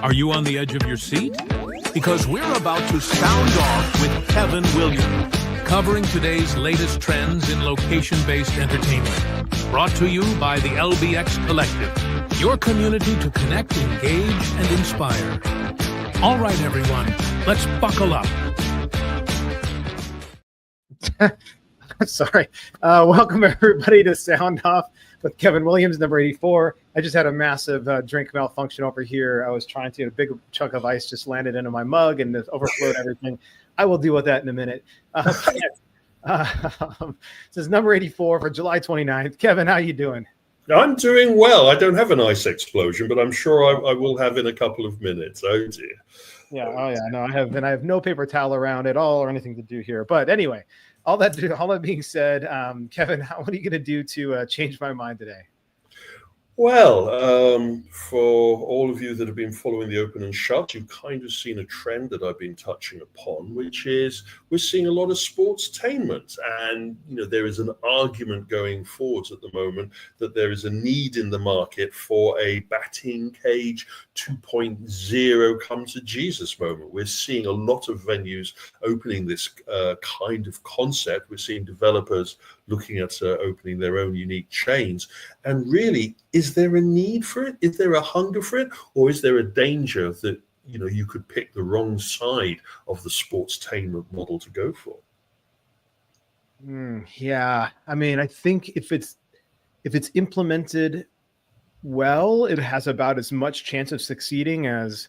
Are you on the edge of your seat? Because we're about to sound off with Kevin Williams, covering today's latest trends in location-based entertainment. Brought to you by the LBX Collective, your community to connect, engage, and inspire. All right, everyone, let's buckle up. Sorry. Welcome, everybody, to Sound Off with Kevin Williams, number 84. I just had a massive drink malfunction over here. I was trying to get a big chunk of ice just landed into my mug and it overflowed everything. I will deal with that in a minute. This is number 84 for July 29th. Kevin, how you doing? I'm doing well. I don't have an ice explosion, but I'm sure I will have in a couple of minutes. Oh, dear. Yeah. Oh, yeah. No, I have no paper towel around at all or anything to do here. But anyway, all that being said, Kevin, what are you going to do to change my mind today? Well, for all of you that have been following the Open and Shut, you've kind of seen a trend that I've been touching upon, which is we're seeing a lot of sportstainment. And, there is an argument going forwards at the moment that there is a need in the market for a batting cage 2.0 come to Jesus moment. We're seeing a lot of venues opening this kind of concept. We're seeing developers looking at opening their own unique chains. And really, is there a need for it? Is there a hunger for it? Or is there a danger that, you could pick the wrong side of the sportstainment model to go for? Yeah. I mean, I think if it's implemented well, it has about as much chance of succeeding as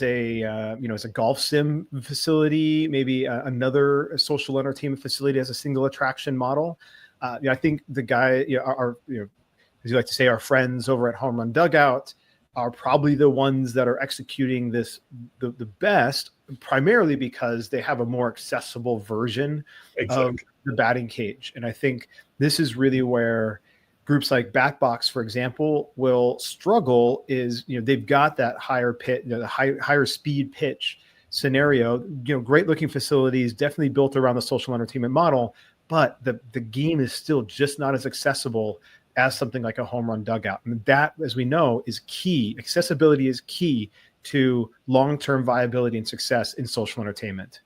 a golf sim facility, maybe another social entertainment facility as a single attraction model. I think the guy, as you like to say, our friends over at Home Run Dugout are probably the ones that are executing this the best, primarily because they have a more accessible version of the batting cage. And I think this is really where groups like BatBox, for example, will struggle. Is they've got that higher pitch, the higher speed pitch scenario. Great looking facilities, definitely built around the social entertainment model, but the game is still just not as accessible as something like a Home Run Dugout. And that, as we know, is key. Accessibility is key to long-term viability and success in social entertainment.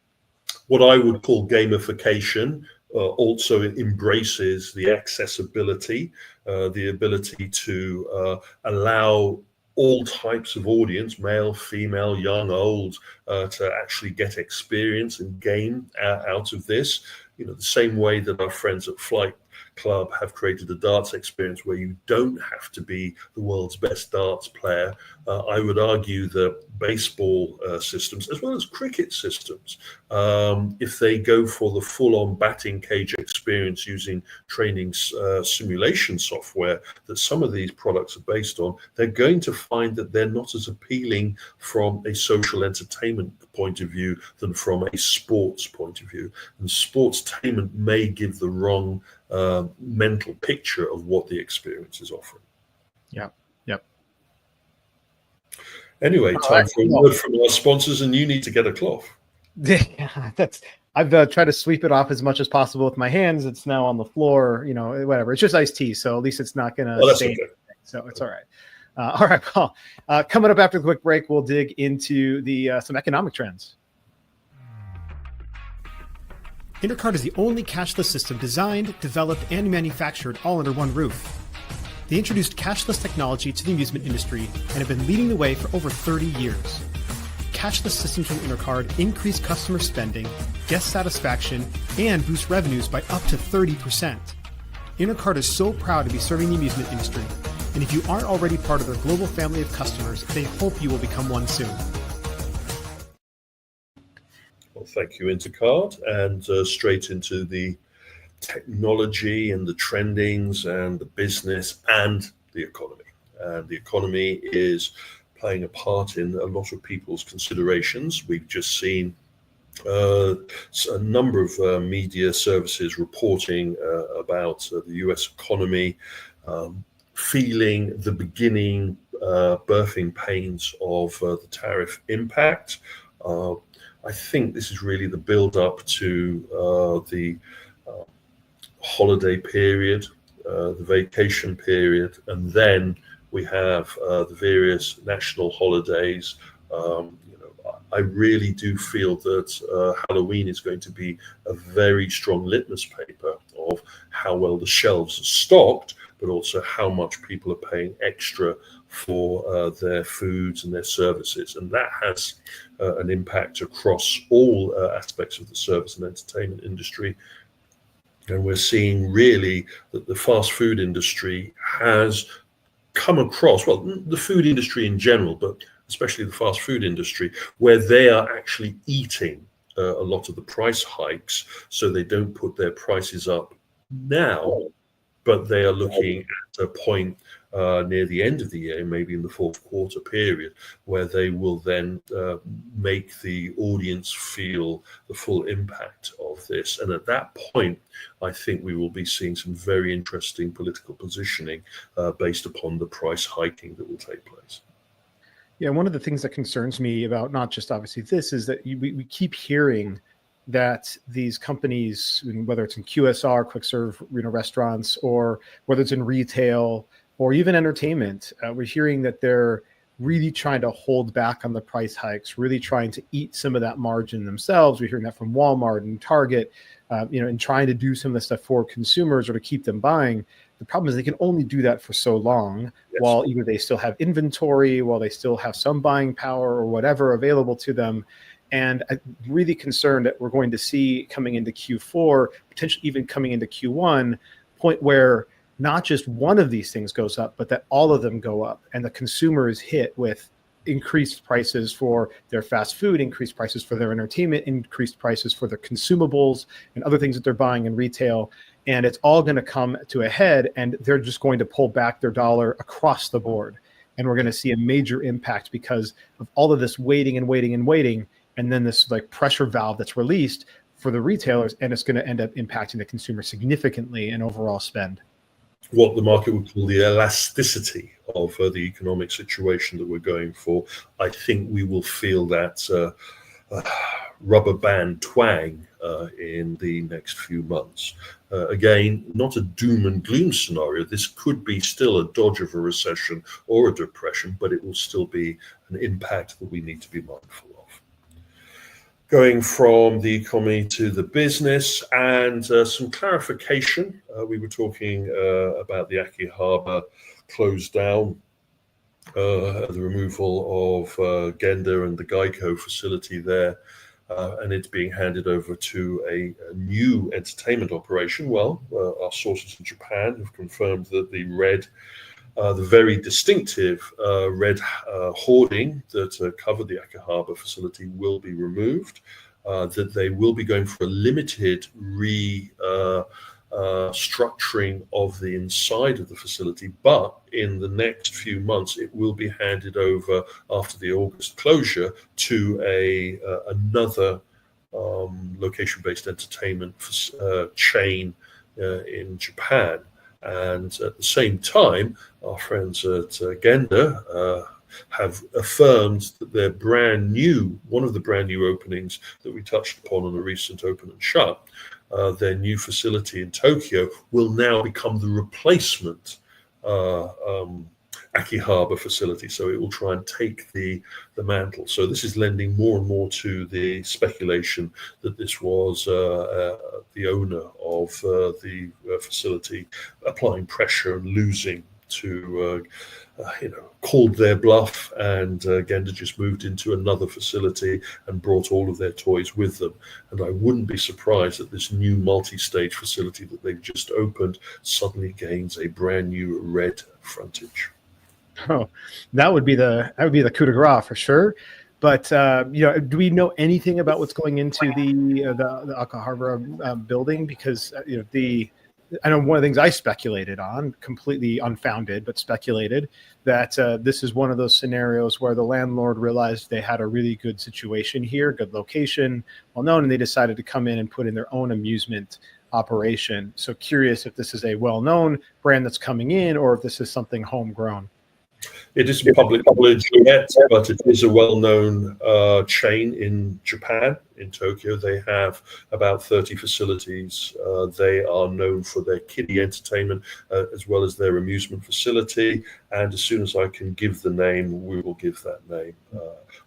What I would call gamification also embraces the accessibility, the ability to allow all types of audience, male, female, young, old, to actually get experience and gain out of this. The same way that our friends at Flight Club have created a darts experience where you don't have to be the world's best darts player. I would argue that baseball systems, as well as cricket systems, if they go for the full-on batting cage experience using training simulation software that some of these products are based on, they're going to find that they're not as appealing from a social entertainment point of view than from a sports point of view. And sportstainment may give the wrong mental picture of what the experience is offering. Yep. Anyway, time for a word from our sponsors, and you need to get a cloth. Yeah, I've tried to sweep it off as much as possible with my hands. It's now on the floor, whatever. It's just iced tea, so at least it's not going to stay. Okay. So it's all right. All right, well, coming up after the quick break, we'll dig into some economic trends. Intercard is the only cashless system designed, developed, and manufactured all under one roof. They introduced cashless technology to the amusement industry and have been leading the way for over 30 years. Cashless systems from Intercard increase customer spending, guest satisfaction, and boost revenues by up to 30%. Intercard is so proud to be serving the amusement industry, and if you aren't already part of their global family of customers, they hope you will become one soon. Well, thank you, Intercard, and straight into the technology and the trendings and the business and the economy. And the economy is playing a part in a lot of people's considerations. We've just seen a number of media services reporting about the US economy feeling the beginning birthing pains of the tariff impact. I think this is really the build-up to the holiday period, the vacation period, and then We have the various national holidays. I really do feel that Halloween is going to be a very strong litmus paper of how well the shelves are stocked, but also how much people are paying extra for their foods and their services. And that has an impact across all aspects of the service and entertainment industry. And we're seeing really that the fast food industry has come across, well, the food industry in general, but especially the fast food industry, where they are actually eating a lot of the price hikes, so they don't put their prices up now, but they are looking at a point near the end of the year, maybe in the fourth quarter period, where they will then make the audience feel the full impact of this. And at that point, I think we will be seeing some very interesting political positioning based upon the price hiking that will take place. Yeah, one of the things that concerns me about not just obviously this is that we keep hearing that these companies, whether it's in QSR, quick serve, restaurants, or whether it's in retail or even entertainment, we're hearing that they're really trying to hold back on the price hikes, really trying to eat some of that margin themselves. We're hearing that from Walmart and Target, and trying to do some of the stuff for consumers or to keep them buying. The problem is they can only do that for so long, while either they still have inventory, while they still have some buying power or whatever available to them. And I'm really concerned that we're going to see coming into Q4, potentially even coming into Q1, point where not just one of these things goes up, but that all of them go up, and the consumer is hit with increased prices for their fast food, increased prices for their entertainment, increased prices for their consumables and other things that they're buying in retail. And it's all going to come to a head, and they're just going to pull back their dollar across the board. And we're going to see a major impact because of all of this waiting and waiting and waiting. And then this like pressure valve that's released for the retailers, and it's going to end up impacting the consumer significantly in overall spend. What the market would call the elasticity of the economic situation that we're going for, I think we will feel that rubber band twang in the next few months. Again, not a doom and gloom scenario. This could be still a dodge of a recession or a depression, but it will still be an impact that we need to be mindful of. Going from the economy to the business, and some clarification. We were talking about the Akihabara close down, the removal of Genda and the Geico facility there, and it's being handed over to a new entertainment operation. Well, our sources in Japan have confirmed that the very distinctive red hoarding that covered the Akihabara facility will be removed, that they will be going for a limited structuring of the inside of the facility, but in the next few months it will be handed over after the August closure to another location-based entertainment chain in Japan. And at the same time, our friends at Genda have affirmed that one of the brand new openings that we touched upon on a recent Open and Shut, their new facility in Tokyo, will now become the replacement Akihabara facility. So it will try and take the mantle. So this is lending more and more to the speculation that this was the owner of the facility applying pressure and losing to called their bluff, and Genda just moved into another facility and brought all of their toys with them. And I wouldn't be surprised that this new multi-stage facility that they've just opened suddenly gains a brand new red frontage. Oh, that would be the coup de grace for sure. But do we know anything about what's going into the Akihabara building? Because I know one of the things I speculated on, completely unfounded, but speculated, that this is one of those scenarios where the landlord realized they had a really good situation here, good location, well known, and they decided to come in and put in their own amusement operation. So curious if this is a well-known brand that's coming in, or if this is something homegrown. It isn't public knowledge yet, but it is a well-known chain in Japan. In Tokyo, they have about 30 facilities. They are known for their kiddie entertainment as well as their amusement facility. And as soon as I can give the name, we will give that name.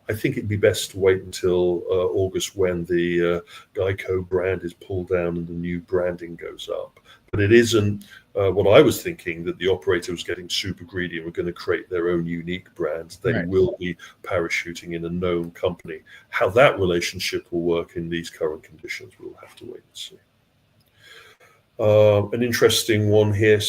I think it'd be best to wait until August when the Geico brand is pulled down and the new branding goes up. But it isn't what I was thinking, that the operator was getting super greedy and were going to create their own unique brand. They will be parachuting in a known company. How that relationship will work in these current conditions, we'll have to wait and see. An interesting one here,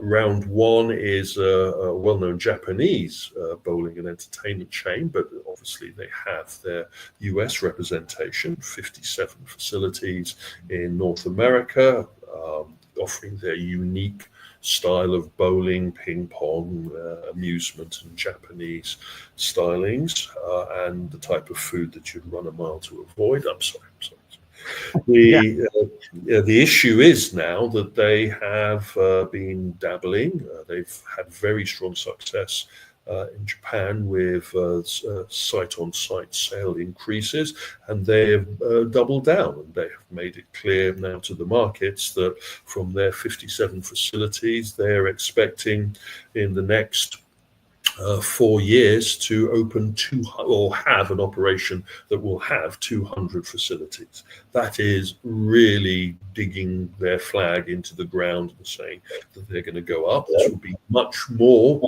round one is a well-known Japanese bowling and entertainment chain, but obviously they have their US representation, 57 facilities in North America, offering their unique style of bowling, ping pong, amusement, and Japanese stylings, and the type of food that you'd run a mile to avoid. I'm sorry. The issue is now that they have been dabbling. They've had very strong success in Japan with site-on-site sale increases, and they have doubled down, and they have made it clear now to the markets that from their 57 facilities, they're expecting in the next 4 years to open or have an operation that will have 200 facilities. That is really digging their flag into the ground and saying that they're going to go up. This will be much more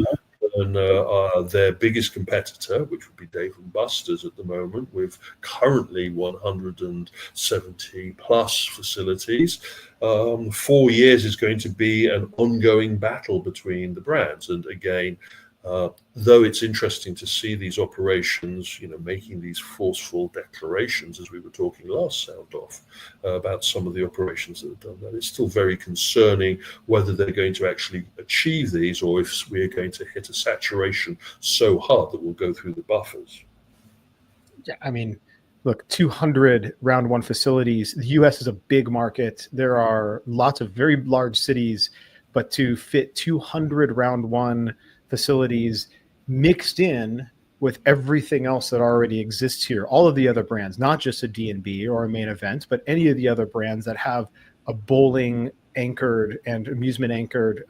than their biggest competitor, which would be Dave & Buster's at the moment, with currently 170 plus facilities. 4 years is going to be an ongoing battle between the brands. And again, though it's interesting to see these operations, making these forceful declarations, as we were talking last sound off, about some of the operations that have done that, it's still very concerning whether they're going to actually achieve these, or if we're going to hit a saturation so hard that we'll go through the buffers. Yeah, I mean, look, 200 round one facilities. The US is a big market. There are lots of very large cities, but to fit 200 round one facilities mixed in with everything else that already exists here, all of the other brands, not just a D&B or a Main Event, but any of the other brands that have a bowling anchored and amusement anchored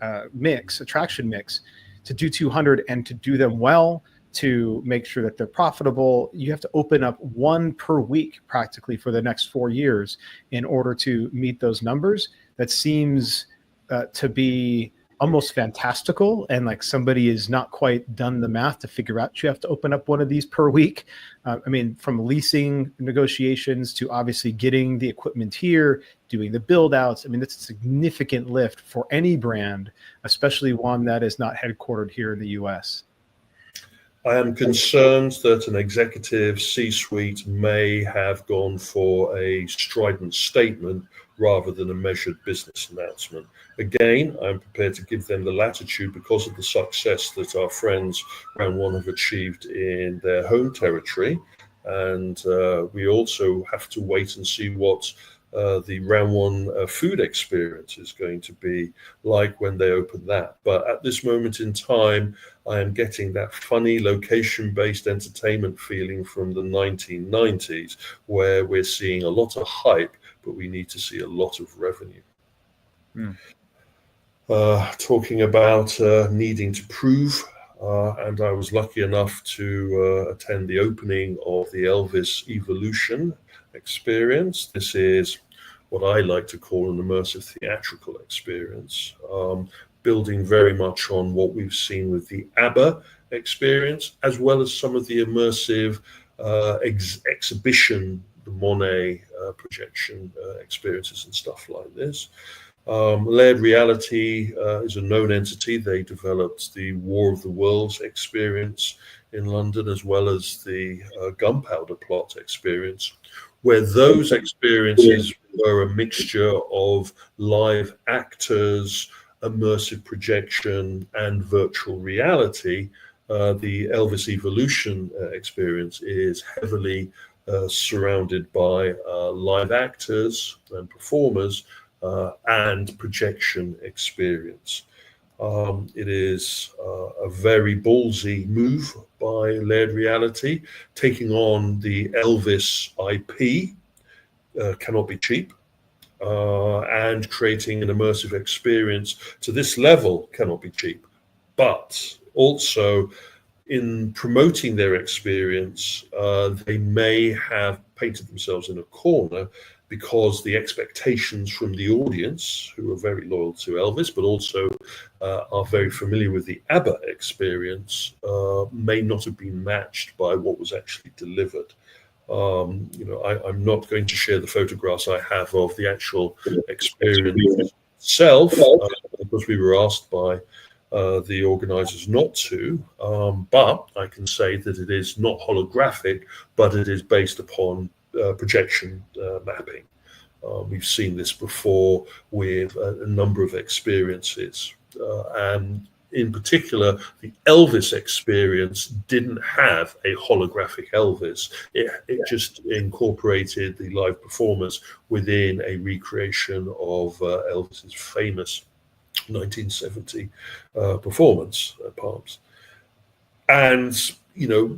attraction mix, to do 200 and to do them well, to make sure that they're profitable, you have to open up one per week practically for the next 4 years in order to meet those numbers. That seems to be almost fantastical, and like somebody has not quite done the math to figure out you have to open up one of these per week. I mean, from leasing negotiations to obviously getting the equipment here, doing the build outs. I mean, that's a significant lift for any brand, especially one that is not headquartered here in the US. I am concerned that an executive C-suite may have gone for a strident statement rather than a measured business announcement. Again, I'm prepared to give them the latitude because of the success that our friends round one have achieved in their home territory. And we also have to wait and see what the round one food experience is going to be like when they open that. But at this moment in time, I am getting that funny location-based entertainment feeling from the 1990s, where we're seeing a lot of hype, but we need to see a lot of revenue. Talking about needing to prove, and I was lucky enough to attend the opening of the Elvis Evolution experience. This is what I like to call an immersive theatrical experience, building very much on what we've seen with the ABBA experience, as well as some of the immersive exhibition, the Monet projection experiences and stuff like this. Layered Reality is a known entity. They developed the War of the Worlds experience in London, as well as the Gunpowder Plot experience, where those experiences were a mixture of live actors, immersive projection, and virtual reality. The Elvis Evolution experience is heavily surrounded by live actors and performers and projection experience. It is a very ballsy move by Laird Reality, taking on the Elvis IP, cannot be cheap, and creating an immersive experience to this level cannot be cheap. But also, in promoting their experience, they may have painted themselves in a corner because the expectations from the audience, who are very loyal to Elvis, but also are very familiar with the ABBA experience, may not have been matched by what was actually delivered. I'm not going to share the photographs I have of the actual experience itself, because we were asked by the organizers not to, but I can say that it is not holographic, but it is based upon projection mapping. We've seen this before with a number of experiences, and in particular, the Elvis experience didn't have a holographic Elvis. It just incorporated the live performers within a recreation of Elvis's famous 1970 performance at Palms. And,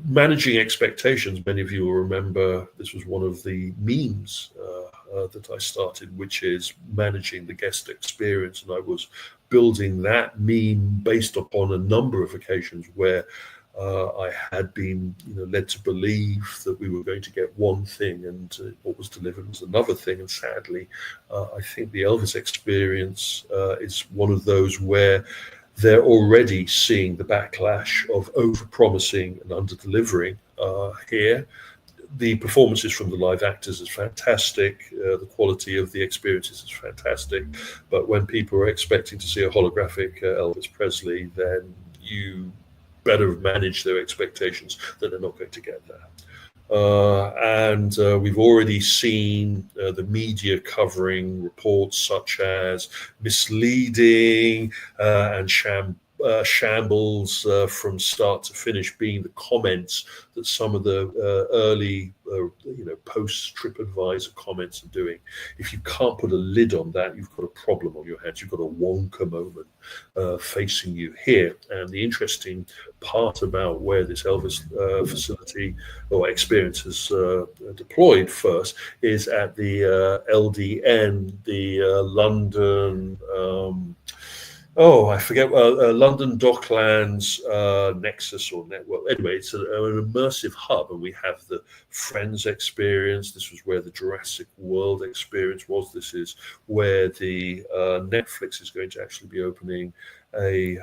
managing expectations, many of you will remember this was one of the memes that I started, which is managing the guest experience. And I was building that meme based upon a number of occasions where I had been led to believe that we were going to get one thing and what was delivered was another thing. And sadly, I think the Elvis experience is one of those where they're already seeing the backlash of overpromising and under-delivering here. The performances from the live actors is fantastic. The quality of the experiences is fantastic. But when people are expecting to see a holographic Elvis Presley, then you better manage their expectations that they're not going to get that. And we've already seen the media covering reports such as misleading and shambles from start to finish, being the comments that some of the early post TripAdvisor comments are doing. If you can't put a lid on that, you've got a problem on your hands. You've got a Wonka moment facing you here. And the interesting part about where this Elvis facility or experience is deployed first is at the LDN, the London I forget, London Docklands Nexus or Network. Anyway, it's an immersive hub, and we have the Friends experience. This was where the Jurassic World experience was. This is where the Netflix is going to actually be opening a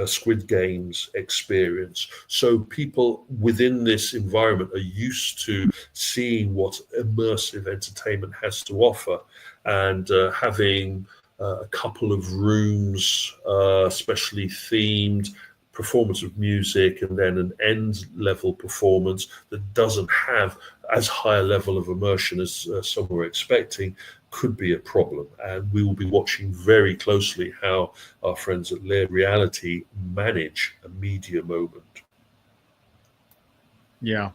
Squid Games experience. So people within this environment are used to seeing what immersive entertainment has to offer, and having a couple of rooms, specially themed, performance of music, and then an end level performance that doesn't have as high a level of immersion as some were expecting could be a problem. And we will be watching very closely how our friends at Laird Reality manage a media moment. Yeah.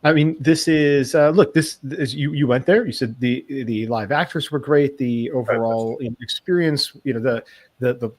I mean, this is this is you went there. You said the live actors were great. The overall experience, the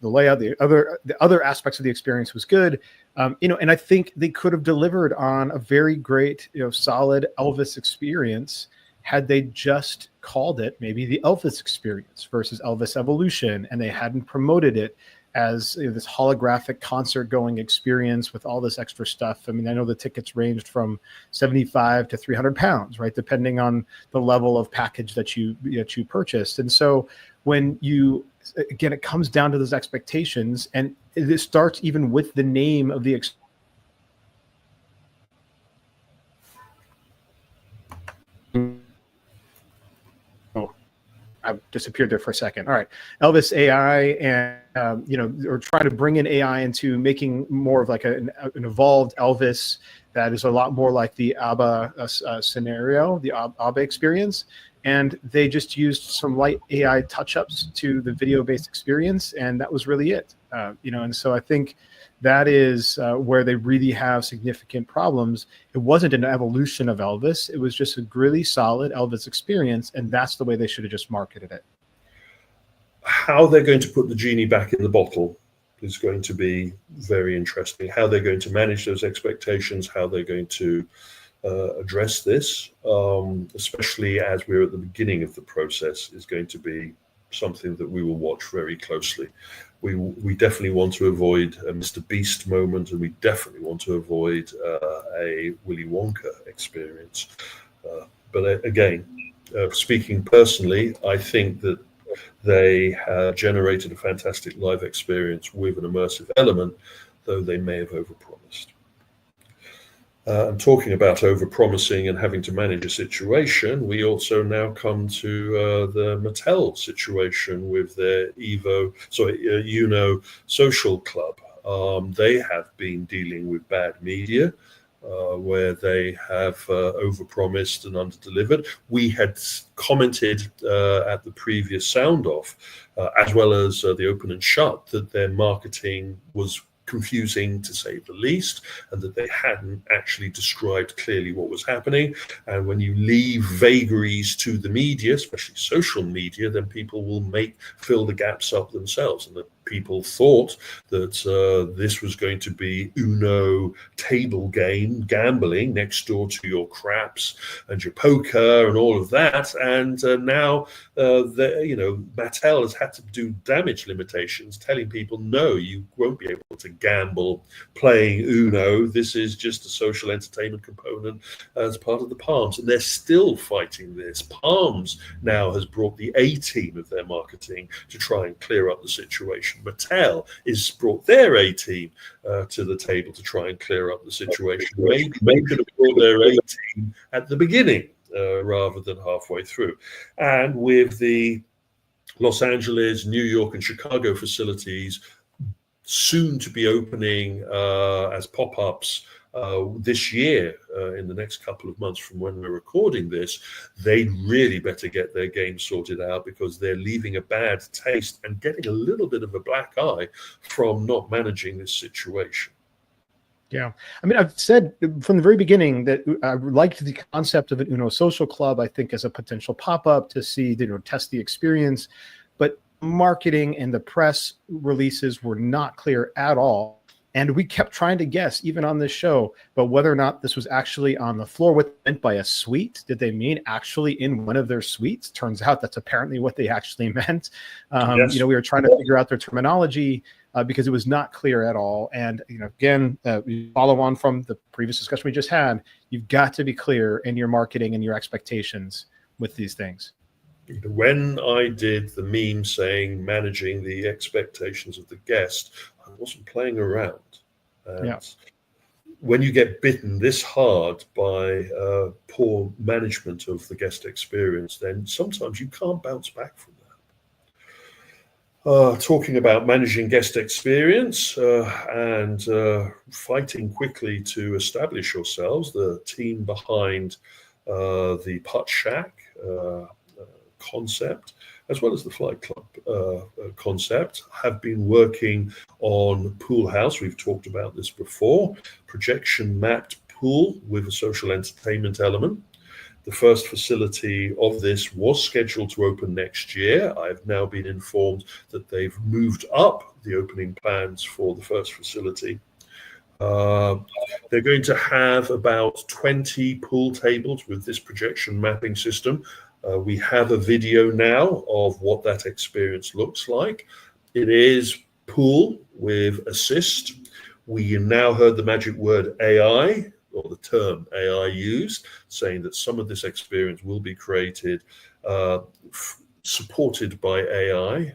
layout, the other aspects of the experience was good. And I think they could have delivered on a very great, solid Elvis experience had they just called it maybe the Elvis experience versus Elvis Evolution, and they hadn't promoted it as this holographic concert going experience with all this extra stuff. I mean, I know the tickets ranged from 75 to 300 pounds, right? Depending on the level of package that you purchased. And so when again, it comes down to those expectations, and it starts even with the name of the I disappeared there for a second. All right, Elvis AI, and or trying to bring in AI into making more of like an evolved Elvis that is a lot more like the ABBA scenario, the ABBA experience. And they just used some light AI touch-ups to the video-based experience, and that was really it. And so I think that is where they really have significant problems. It wasn't an evolution of Elvis. It was just a really solid Elvis experience, and that's the way they should have just marketed it. How they're going to put the genie back in the bottle is going to be very interesting. How they're going to manage those expectations, how they're going to address this, especially as we're at the beginning of the process, is going to be something that we will watch very closely. We definitely want to avoid a Mr. Beast moment, and we definitely want to avoid a Willy Wonka experience. But again, speaking personally, I think that they have generated a fantastic live experience with an immersive element, though they may have overpromised. And talking about overpromising and having to manage a situation, we also now come to the Mattel situation with their Uno Social Club. They have been dealing with bad media, where they have overpromised and underdelivered. We had commented at the previous sound off, as well as the open and shut, that their marketing was confusing to say the least, and that they hadn't actually described clearly what was happening. And when you leave vagaries to the media, especially social media, then people will fill the gaps up themselves. And the people thought that this was going to be Uno table game gambling next door to your craps and your poker and all of that. And now Mattel has had to do damage limitations, telling people, no, you won't be able to gamble playing Uno. This is just a social entertainment component as part of the Palms. And they're still fighting this. Palms now has brought the A team of their marketing to try and clear up the situation. Mattel has brought their A team to the table to try and clear up the situation. Maybe they could have brought their A team at the beginning rather than halfway through. And with the Los Angeles, New York, and Chicago facilities soon to be opening as pop-ups this year, in the next couple of months from when we're recording this, they really better get their game sorted out, because they're leaving a bad taste and getting a little bit of a black eye from not managing this situation. Yeah. I mean, I've said from the very beginning that I liked the concept of an Uno Social Club, I think, as a potential pop-up to see, test the experience. But marketing and the press releases were not clear at all. And we kept trying to guess, even on this show, but whether or not this was actually on the floor. What they meant by a suite? Did they mean actually in one of their suites? Turns out that's apparently what they actually meant. Yes. We were trying to figure out their terminology because it was not clear at all. And again, follow on from the previous discussion we just had, you've got to be clear in your marketing and your expectations with these things. When I did the meme saying managing the expectations of the guest, I wasn't playing around. And when you get bitten this hard by poor management of the guest experience, then sometimes you can't bounce back from that. Talking about managing guest experience and fighting quickly to establish yourselves, the team behind the Putt Shack concept, as well as the Flight Club concept, have been working on Pool House. We've talked about this before. Projection mapped pool with a social entertainment element. The first facility of this was scheduled to open next year. I've now been informed that they've moved up the opening plans for the first facility. They're going to have about 20 pool tables with this projection mapping system. We have a video now of what that experience looks like. It is pool with assist. We now heard the magic word AI, or the term AI used, saying that some of this experience will be created supported by AI.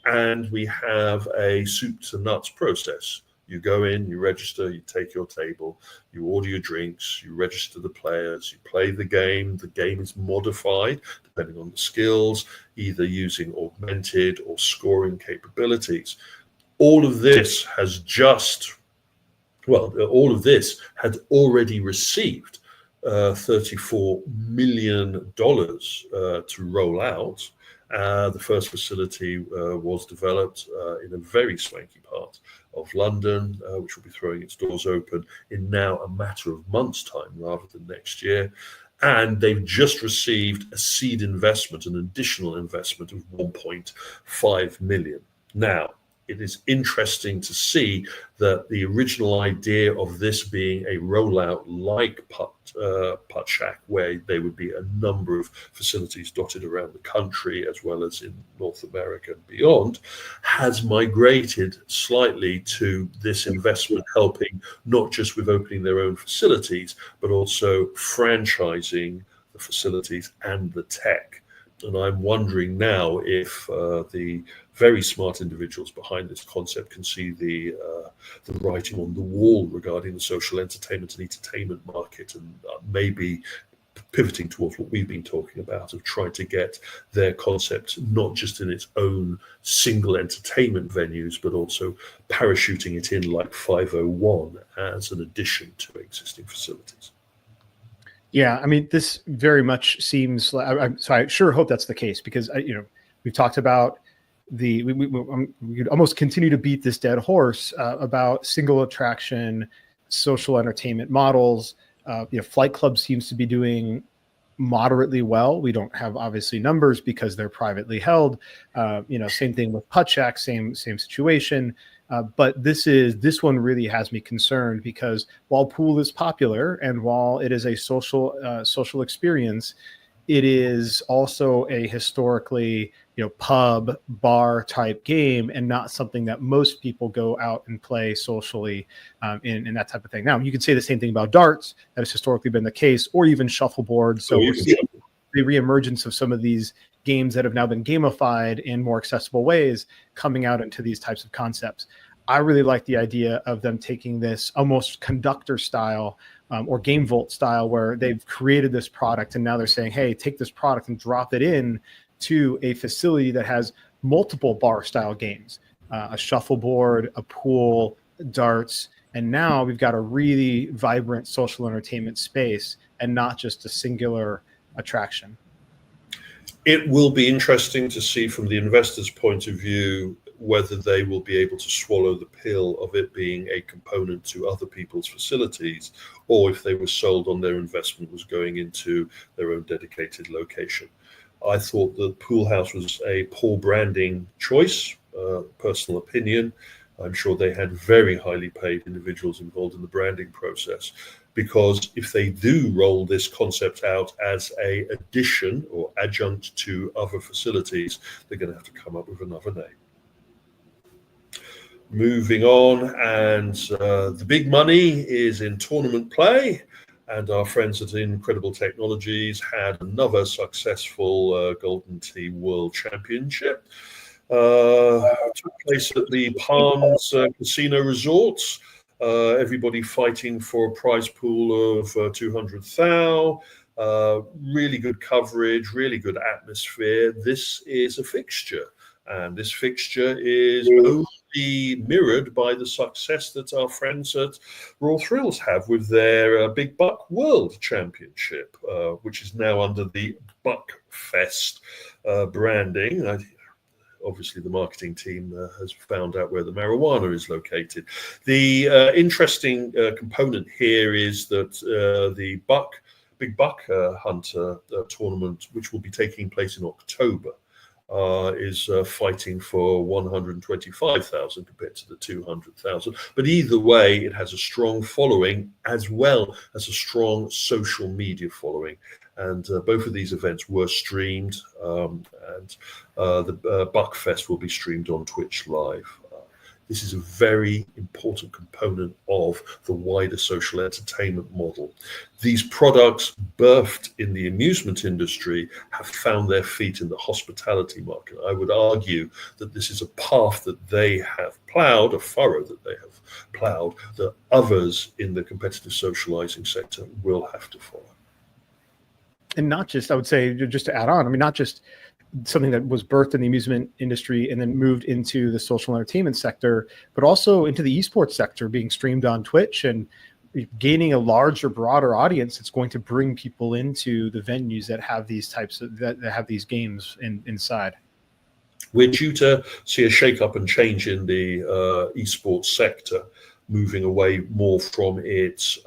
And we have a soup to nuts process. You go in, you register, you take your table, you order your drinks, you register the players, you play the game. The game is modified depending on the skills, either using augmented or scoring capabilities. All of this had already received $34 million to roll out. The first facility was developed in a very swanky part of London, which will be throwing its doors open in now a matter of months' time rather than next year. And they've just received a seed investment, an additional investment of $1.5 million. Now, it is interesting to see that the original idea of this being a rollout like Putt Shack, where there would be a number of facilities dotted around the country as well as in North America and beyond, has migrated slightly to this investment helping not just with opening their own facilities, but also franchising the facilities and the tech. And I'm wondering now if the very smart individuals behind this concept can see the writing on the wall regarding the social entertainment and entertainment market, and maybe pivoting towards what we've been talking about of trying to get their concept not just in its own single entertainment venues, but also parachuting it in like 501 as an addition to existing facilities. Yeah, I mean, this very much seems like, so I sure hope that's the case, because we've talked about we could almost continue to beat this dead horse about single attraction social entertainment models. Flight Club seems to be doing moderately well. We don't have obviously numbers because they're privately held. Same thing with Putt Shack, same situation. But this one really has me concerned, because while pool is popular and while it is a social experience, it is also a historically pub bar type game, and not something that most people go out and play socially in that type of thing. Now, you can say the same thing about darts. That has historically been the case, or even shuffleboard. So we're seeing the reemergence of some of these games that have now been gamified in more accessible ways coming out into these types of concepts. I really like the idea of them taking this almost conductor style or Game Vault style, where they've created this product and now they're saying, hey, take this product and drop it in to a facility that has multiple bar style games, a shuffleboard, a pool, darts. And now we've got a really vibrant social entertainment space and not just a singular attraction. It will be interesting to see from the investor's point of view whether they will be able to swallow the pill of it being a component to other people's facilities, or if they were sold on their investment was going into their own dedicated location. I thought the Pool House was a poor branding choice, personal opinion. I'm sure they had very highly paid individuals involved in the branding process, because if they do roll this concept out as a addition or adjunct to other facilities, they're going to have to come up with another name. Moving on, and the big money is in tournament play, and our friends at Incredible Technologies had another successful Golden Tee World Championship. Took place at the Palms Casino Resorts. Everybody fighting for a prize pool of 200 thou. Really good coverage, really good atmosphere. This is a fixture, and this fixture is only mirrored by the success that our friends at Raw Thrills have with their Big Buck World Championship, which is now under the Buck Fest branding. Obviously, the marketing team has found out where the marijuana is located. The interesting component here is that the Big Buck Hunter tournament, which will be taking place in October, is fighting for 125,000 compared to the 200,000. But either way, it has a strong following as well as a strong social media following. And both of these events were streamed, and the Buckfest will be streamed on Twitch Live. This is a very important component of the wider social entertainment model. These products birthed in the amusement industry have found their feet in the hospitality market. I would argue that this is a path that they have plowed, a furrow that they have plowed, that others in the competitive socializing sector will have to follow. And not just, I would say, just to add on, I mean, not just something that was birthed in the amusement industry and then moved into the social entertainment sector, but also into the esports sector, being streamed on Twitch and gaining a larger, broader audience. It's going to bring people into the venues that have these types of, that have these games inside. We're due to see a shake-up and change in the esports sector, moving away more from its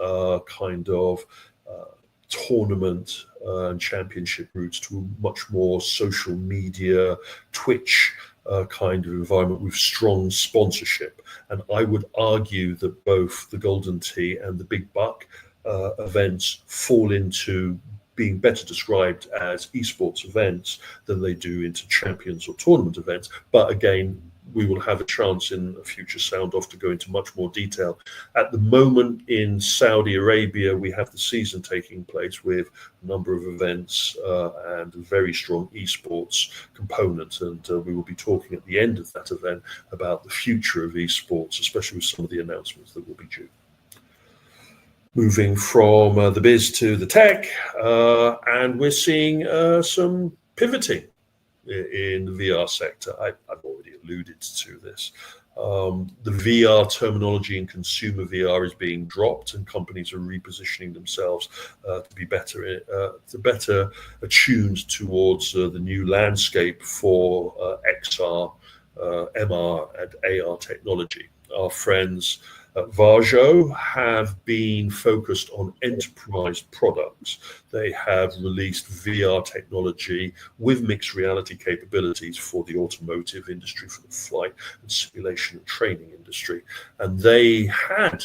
kind of tournament and championship routes to a much more social media, Twitch kind of environment with strong sponsorship. And I would argue that both the Golden Tee and the Big Buck events fall into being better described as esports events than they do into champions or tournament events. But again, we will have a chance in a future sound off to go into much more detail. At the moment in Saudi Arabia, we have the season taking place with a number of events and a very strong esports component. And we will be talking at the end of that event about the future of esports, especially with some of the announcements that will be due. Moving from the biz to the tech, and we're seeing some pivoting in the VR sector. I've already alluded to this. The VR terminology in consumer VR is being dropped, and companies are repositioning themselves to be better attuned towards the new landscape for XR, MR, and AR technology. Our friends at Varjo have been focused on enterprise products. They have released VR technology with mixed reality capabilities for the automotive industry, for the flight and simulation and training industry. And they had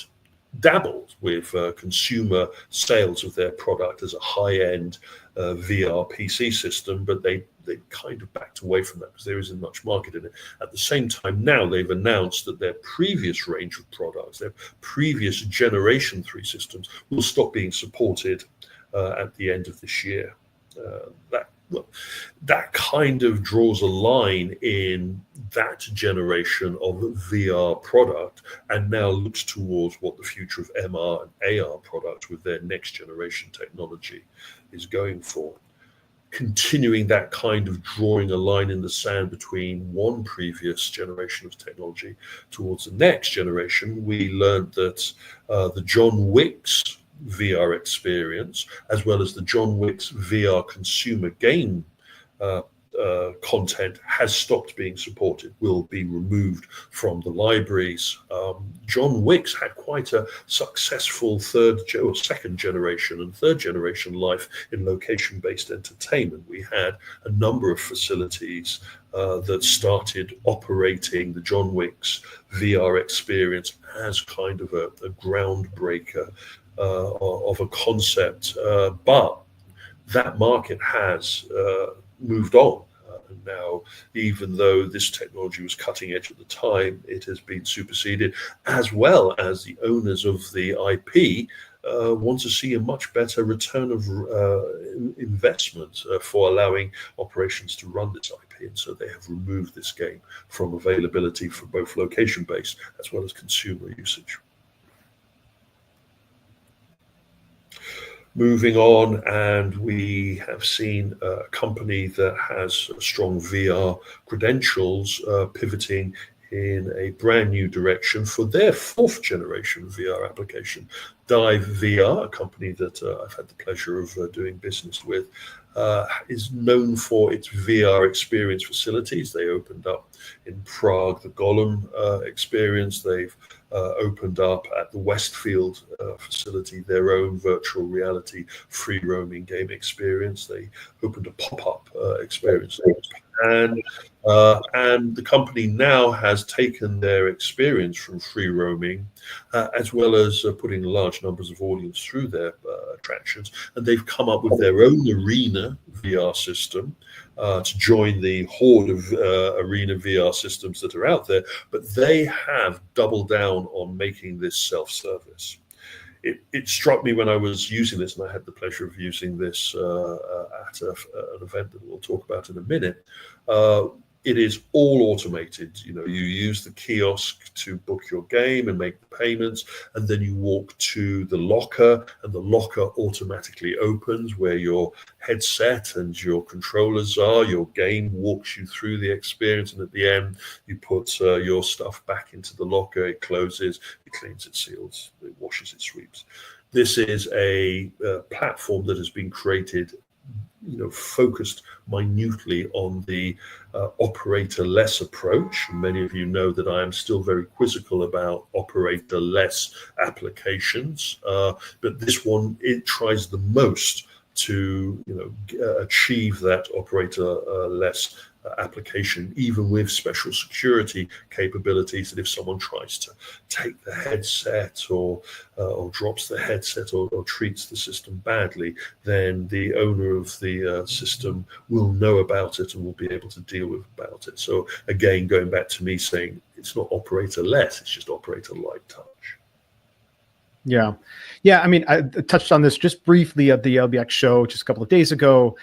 dabbled with consumer sales of their product as a high-end VR PC system, but they kind of backed away from that because there isn't much market in it. At the same time, now they've announced that their previous range of products, their previous generation 3 systems, will stop being supported at the end of this year. That kind of draws a line in that generation of VR product and now looks towards what the future of MR and AR products with their next generation technology is going for. Continuing that kind of drawing a line in the sand between one previous generation of technology towards the next generation, we learned that the John Wick's VR experience, as well as the John Wick's VR consumer game content, has stopped being supported, will be removed from the libraries. John Wick's had quite a successful second generation and third generation life in location-based entertainment. We had a number of facilities that started operating the John Wick's VR experience as kind of a groundbreaker of a concept, but that market has moved on. Now, even though this technology was cutting edge at the time, it has been superseded, as well as the owners of the IP want to see a much better return of investment for allowing operations to run this IP. And so they have removed this game from availability for both location-based as well as consumer usage. Moving on, and we have seen a company that has strong VR credentials pivoting in a brand new direction for their 4th generation VR application. Dive VR, a company that I've had the pleasure of doing business with, is known for its VR experience facilities. They opened up in Prague the Golem experience. They've opened up at the Westfield facility their own virtual reality free roaming game experience. They opened a pop-up experience in Japan, and the company now has taken their experience from free roaming as well as putting large numbers of audience through their attractions, and they've come up with their own arena VR system to join the horde of arena VR systems that are out there, but they have doubled down on making this self-service. It struck me when I was using this, and I had the pleasure of using this at an event that we'll talk about in a minute. It is all automated. You use the kiosk to book your game and make the payments, and then you walk to the locker, and the locker automatically opens where your headset and your controllers are. Your game walks you through the experience, and at the end, you put your stuff back into the locker. It closes, it cleans, it seals, it washes, it sweeps. This is a platform that has been created focused minutely on the operator-less approach. Many of you know that I am still very quizzical about operator-less applications, but this one, it tries the most to achieve that operator-less application, even with special security capabilities, that if someone tries to take the headset or drops the headset or treats the system badly, then the owner of the system will know about it and will be able to deal with about it. So again, going back to me saying it's not operator less, it's just operator light touch. Yeah. I mean, I touched on this just briefly at the LBX show just a couple of days ago,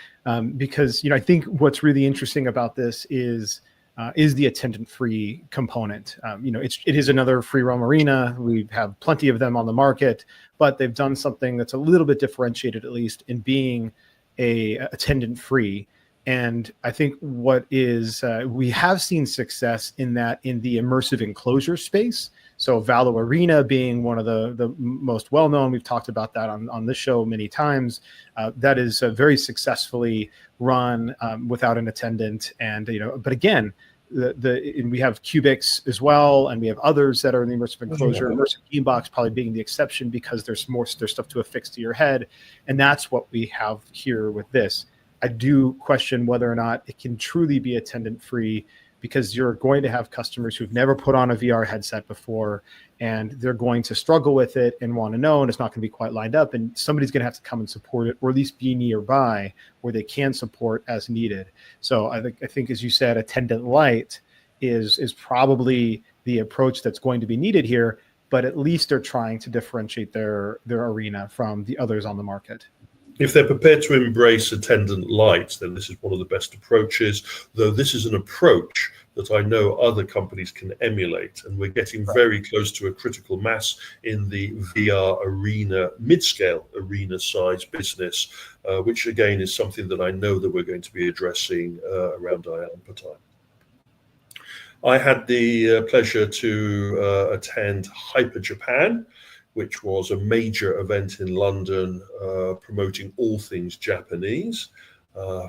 because, I think what's really interesting about this is the attendant-free component. It is another free roam arena. We have plenty of them on the market, but they've done something that's a little bit differentiated, at least in being a attendant-free. And I think what is we have seen success in that in the immersive enclosure space. So Valo Arena being one of the most well-known, we've talked about that on this show many times. That is very successfully run without an attendant. And, but again, we have Cubics as well, and we have others that are in the immersive enclosure. Immersive Gamebox probably being the exception because there's stuff to affix to your head. And that's what we have here with this. I do question whether or not it can truly be attendant-free, because you're going to have customers who've never put on a VR headset before, and they're going to struggle with it and want to know, and it's not going to be quite lined up, and somebody's going to have to come and support it, or at least be nearby where they can support as needed. So I think as you said, attendant light is probably the approach that's going to be needed here, but at least they're trying to differentiate their arena from the others on the market. If they're prepared to embrace attendant light, then this is one of the best approaches, though this is an approach that I know other companies can emulate. And we're getting very close to a critical mass in the VR arena, mid-scale arena size business, which again is something that I know that we're going to be addressing around IAMPA time. I had the pleasure to attend Hyper Japan, which was a major event in London promoting all things Japanese,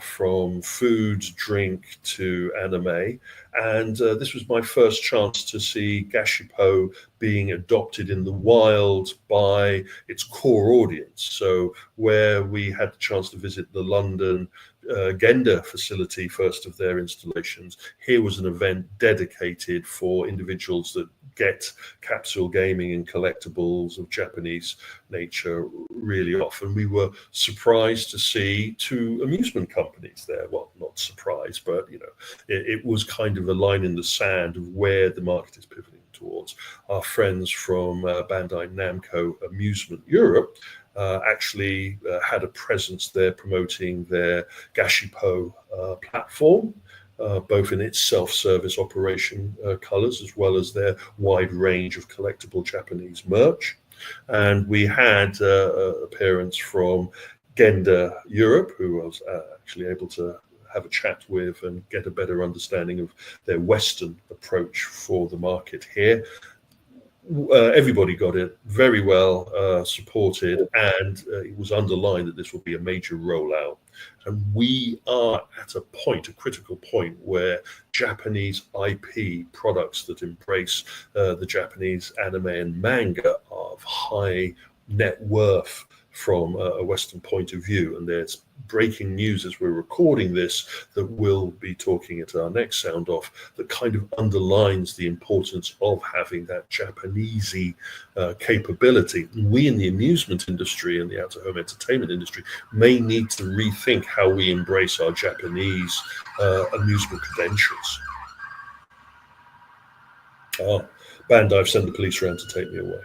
from food, drink to anime. And this was my first chance to see Gashipo being adopted in the wild by its core audience. So where we had the chance to visit the London Genda facility, first of their installations, here was an event dedicated for individuals that get capsule gaming and collectibles of Japanese nature really off. And we were surprised to see two amusement companies there. Well, not surprised, but it was kind of a line in the sand of where the market is pivoting towards. Our friends from Bandai Namco Amusement Europe actually had a presence there promoting their Gashipo platform, both in its self-service operation colors as well as their wide range of collectible Japanese merch. And we had appearance from Genda Europe, who was actually able to have a chat with and get a better understanding of their Western approach for the market here. Everybody got it very well supported, and it was underlined that this will be a major rollout. And we are at a critical point, where Japanese IP products that embrace the Japanese anime and manga are of high net worth from a Western point of view. And there's breaking news as we're recording this that we'll be talking at our next sound off that kind of underlines the importance of having that Japanesey capability. We in the amusement industry and the out-of-home entertainment industry may need to rethink how we embrace our Japanese amusement credentials. Bandai, send the police around to take me away.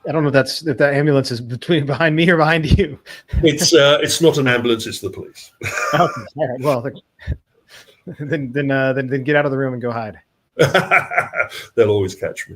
I don't know if that ambulance is behind me or behind you. It's not an ambulance; it's the police. Okay, all right. Well, then get out of the room and go hide. They'll always catch me.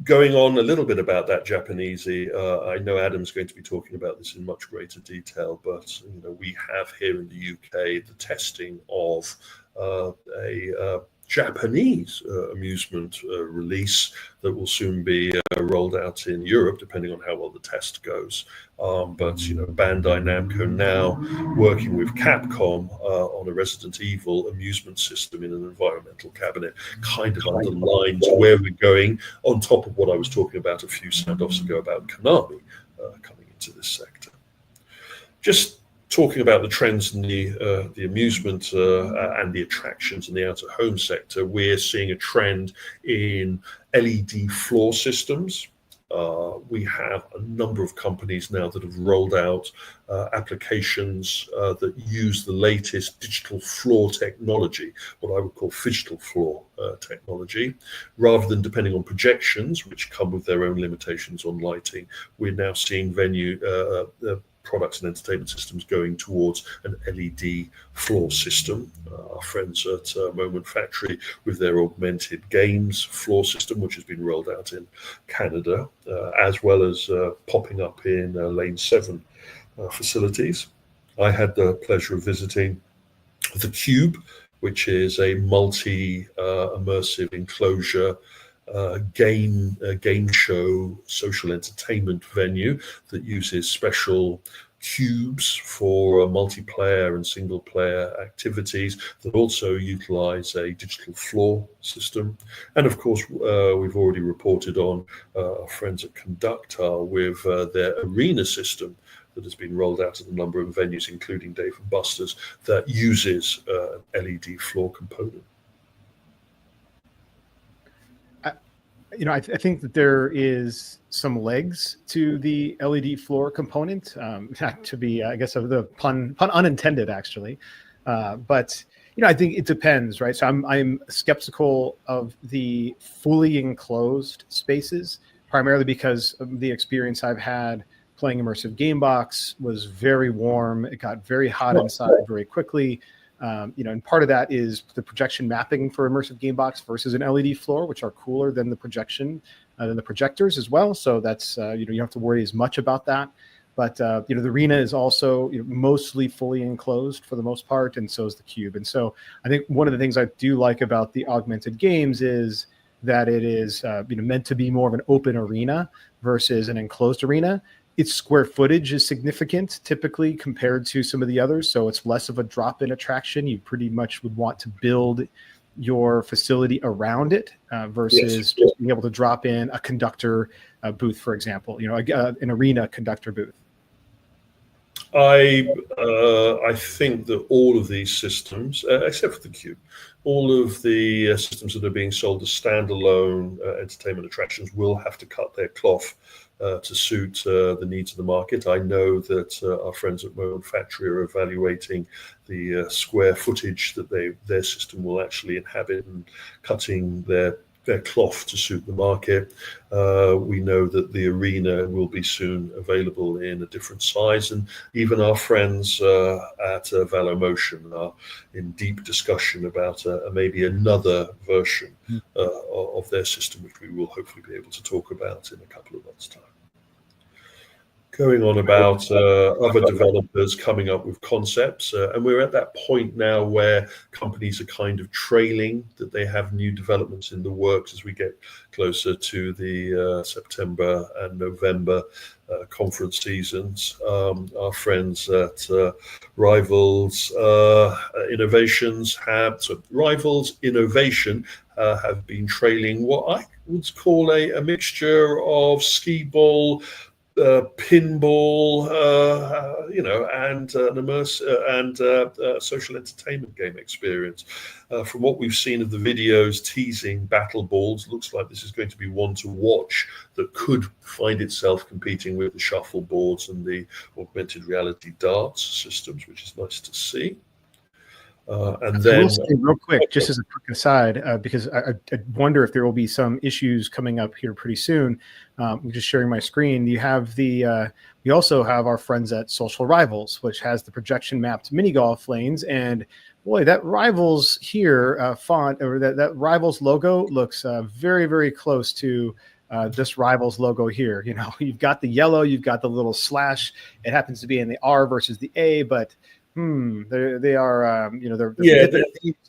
Going on a little bit about that Japanesey, I know Adam's going to be talking about this in much greater detail, but we have here in the UK the testing of a Japanese amusement release that will soon be rolled out in Europe, depending on how well the test goes. But Bandai Namco now working with Capcom on a Resident Evil amusement system in an environmental cabinet kind of underlines where we're going, on top of what I was talking about a few sound-offs ago about Konami coming into this sector. Just talking about the trends in the amusement and the attractions in the out-of-home sector, we're seeing a trend in LED floor systems. We have a number of companies now that have rolled out applications that use the latest digital floor technology, what I would call phygital floor technology, rather than depending on projections, which come with their own limitations on lighting. We're now seeing venue products and entertainment systems going towards an LED floor system. Our friends at Moment Factory with their augmented games floor system, which has been rolled out in Canada, as well as popping up in Lane 7 facilities. I had the pleasure of visiting the Cube, which is a multi-immersive enclosure game show social entertainment venue that uses special cubes for multiplayer and single player activities that also utilize a digital floor system. And of course, we've already reported on our friends at Conductor with their arena system that has been rolled out at a number of venues, including Dave & Buster's, that uses an LED floor component. I think that there is some legs to the LED floor component, not to be, I guess, of the pun unintended, actually. But I think it depends, right? So I'm skeptical of the fully enclosed spaces, primarily because of the experience I've had playing immersive GameBox was very warm. It got very hot inside very quickly. And part of that is the projection mapping for immersive GameBox versus an LED floor, which are cooler than the projection, than the projectors as well. So that's, you don't have to worry as much about that. But, the arena is also mostly fully enclosed for the most part, and so is the Cube. And so I think one of the things I do like about the augmented games is that it is, meant to be more of an open arena versus an enclosed arena. Its square footage is significant typically compared to some of the others. So it's less of a drop-in attraction. You pretty much would want to build your facility around it versus just being able to drop in a conductor booth, for example, an arena conductor booth. I think that all of these systems, except for the Cube, all of the systems that are being sold as standalone entertainment attractions will have to cut their cloth to suit the needs of the market. I know that our friends at Moment Factory are evaluating the square footage that their system will actually inhabit and cutting their cloth to suit the market. We know that the arena will be soon available in a different size, and even our friends at Valomotion are in deep discussion about maybe another version of their system, which we will hopefully be able to talk about in a couple of months' time. Going on about other developers coming up with concepts, and we're at that point now where companies are kind of trailing that they have new developments in the works as we get closer to the September and November conference seasons. Our friends at Rivals Innovation have been trailing what I would call a mixture of skee ball, pinball, and an immersive and social entertainment game experience. From what we've seen of the videos teasing battle balls, looks like this is going to be one to watch that could find itself competing with the shuffle boards and the augmented reality darts systems, which is nice to see. And then, I will say real quick, just as a quick aside, because I wonder if there will be some issues coming up here pretty soon. I'm just sharing my screen. You have we also have our friends at Social Rivals, which has the projection mapped mini golf lanes. And boy, that Rivals here font, or that Rivals logo looks very, very close to this Rivals logo here. You've got the yellow, you've got the little slash. It happens to be in the R versus the A, but they are, they're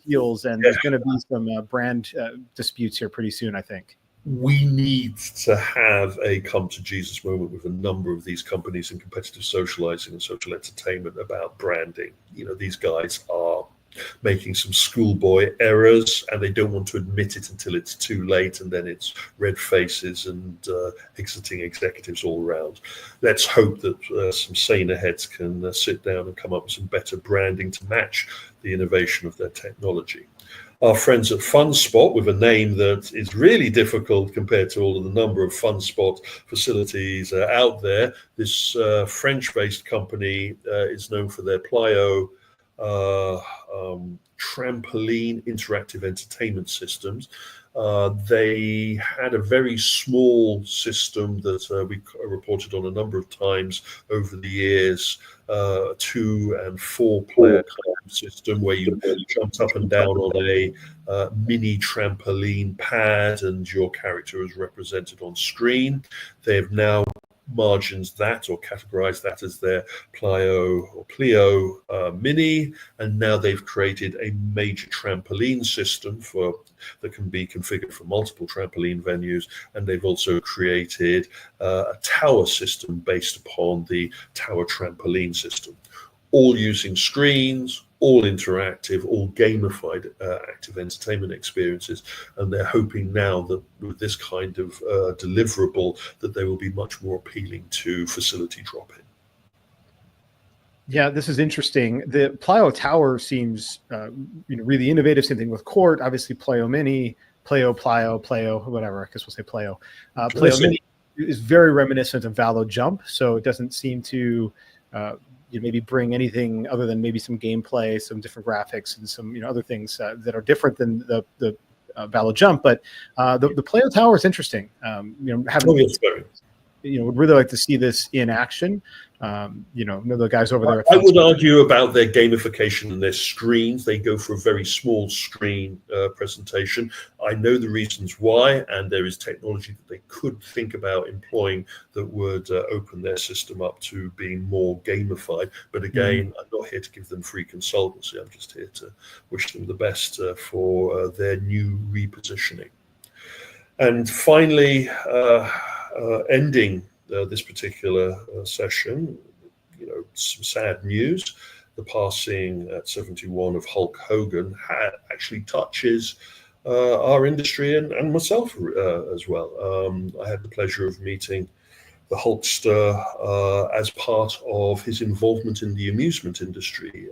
heels, and there's going to be some brand disputes here pretty soon, I think. We need to have a come to Jesus moment with a number of these companies in competitive socializing and social entertainment about branding. These guys are making some schoolboy errors, and they don't want to admit it until it's too late, and then it's red faces and exiting executives all around. Let's hope that some saner heads can sit down and come up with some better branding to match the innovation of their technology. Our friends at FunSpot, with a name that is really difficult compared to all of the number of FunSpot facilities out there. This French-based company is known for their Plyo trampoline interactive entertainment systems. They had a very small system that we reported on a number of times over the years, 2 and 4 player kind of system where you jumped up and down on a mini trampoline pad and your character is represented on screen. They have now margins that or categorized that as their Plyo Mini, and now they've created a major trampoline system that can be configured for multiple trampoline venues, and they've also created a tower system based upon the tower trampoline system, all using screens, all interactive, all gamified active entertainment experiences. And they're hoping now that with this kind of deliverable that they will be much more appealing to facility drop-in. Yeah, this is interesting. The Plyo Tower seems really innovative. Same thing with Court, obviously Plyo Mini, Plyo, whatever. I guess we'll say Plyo. Plyo Mini is very reminiscent of Valo Jump, so it doesn't seem to maybe bring anything other than maybe some gameplay, some different graphics, and some other things that are different than the Valo Jump. But the Plyo Tower is interesting. Would really like to see this in action. The guys over there. I would argue about their gamification and their screens. They go for a very small screen presentation. I know the reasons why, and there is technology that they could think about employing that would open their system up to being more gamified. But again, I'm not here to give them free consultancy. I'm just here to wish them the best for their new repositioning. And finally, ending this particular session, some sad news. The passing at 71 of Hulk Hogan actually touches our industry and myself as well. I had the pleasure of meeting the Hulkster as part of his involvement in the amusement industry,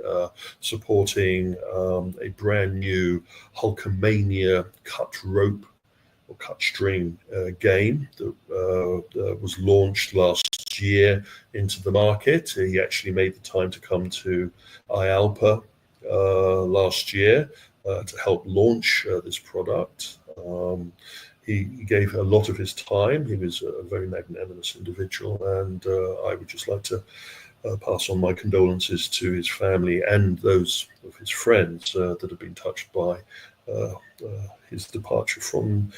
supporting a brand new Hulkamania cut rope or cut string game that was launched last year into the market. He actually made the time to come to IALPA last year to help launch this product. He gave a lot of his time. He was a very magnanimous individual, and I would just like to pass on my condolences to his family and those of his friends that have been touched by his departure from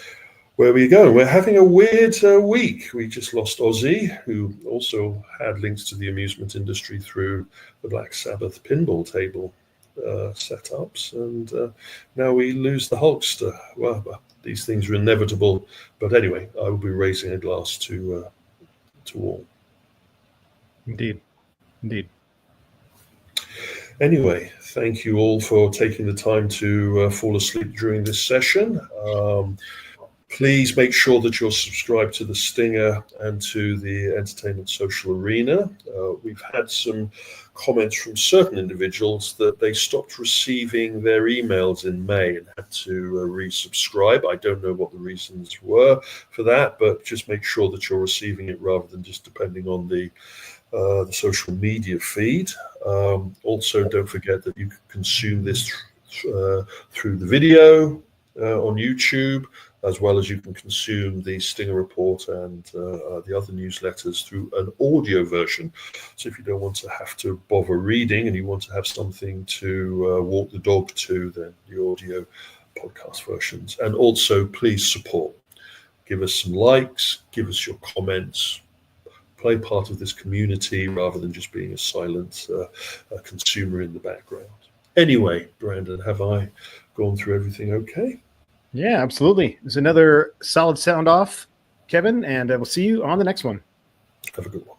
where we go. We're having a weird week. We just lost Ozzy, who also had links to the amusement industry through the Black Sabbath pinball table setups, and now we lose the Hulkster. Well, these things are inevitable, but anyway, I will be raising a glass to all. Indeed. Anyway, thank you all for taking the time to fall asleep during this session. Please make sure that you're subscribed to the Stinger and to the Entertainment Social Arena. We've had some comments from certain individuals that they stopped receiving their emails in May and had to resubscribe. I don't know what the reasons were for that, but just make sure that you're receiving it rather than just depending on the social media feed. Also, don't forget that you can consume this through the video on YouTube, as well as you can consume the Stinger Report and the other newsletters through an audio version. So if you don't want to have to bother reading and you want to have something to walk the dog to, then the audio podcast versions. And also, please support. Give us some likes, give us your comments, play part of this community rather than just being a silent consumer in the background. Anyway, Brandon, have I gone through everything okay? Yeah, absolutely. There's another solid sound off, Kevin, and we'll see you on the next one. Have a good one.